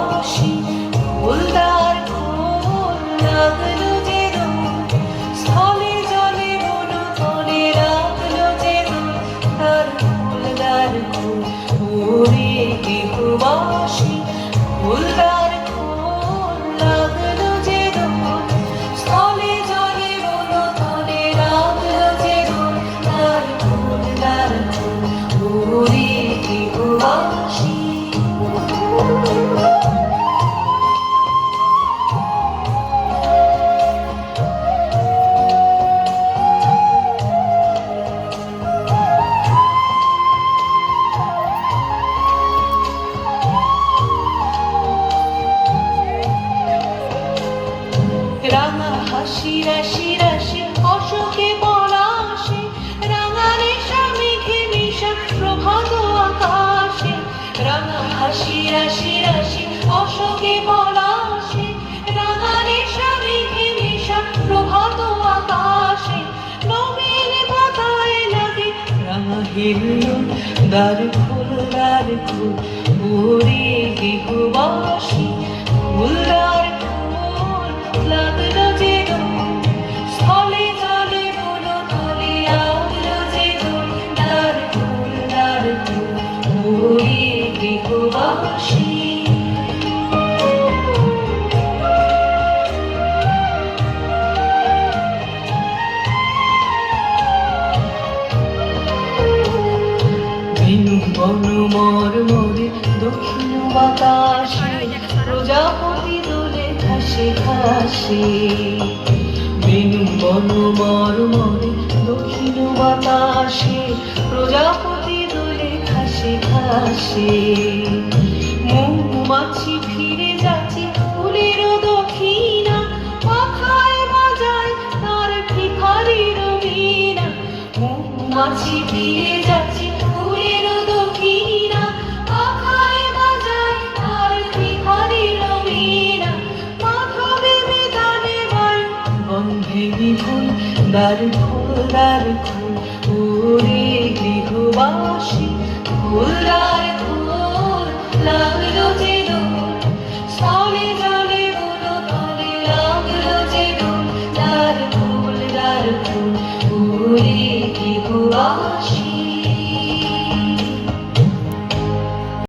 বাঁশি ফুলদার ফুল লাগলো যে দোল স্থলে জলে বন তলে লাগলো যে দোল তার ফুলদার ফুল ওরে গৃহবাসী ফুলদার ফুল লাগলো যে দোল স্থলে জলে বন তলে লাগলো যে দোল তার ফুলদার ফুল ওরে গৃহবাসী। রাঙা হাসি রাশি রাশি অশোকে পলাশে রাঙা রেশা মেঘে মিশা প্রভাত আকাশে রাঙা হাসি রাশি রাশি অশোকে পলাশে রাঙা রেশা মেঘে মিশা প্রভাত আকাশে নবীন পাতায় লাগে রাঙা হিল্লোল দ্বার ফুল ওরে গৃহবাসী ফুলদার লাগলো যে দোল স্থলে জলে বন তলে লাগলো যে দোল তার ফুলদার ফুল ওরে গৃহবাসী। বেনু বন মর্মরে দক্ষিণ বাতাসে প্রজাপতি দোলে ঘাসে ঘাসে বেনু বন মর্মরে দক্ষিণ বাতাসে প্রজাপতি দোলে ঘাসে ঘাসে মৌমাছি ফিরে যাচ্ছে ফুলের দক্ষিণা পাখায় বাজায় তার ভিখারির বীণা মৌমাছি ফিরে যায়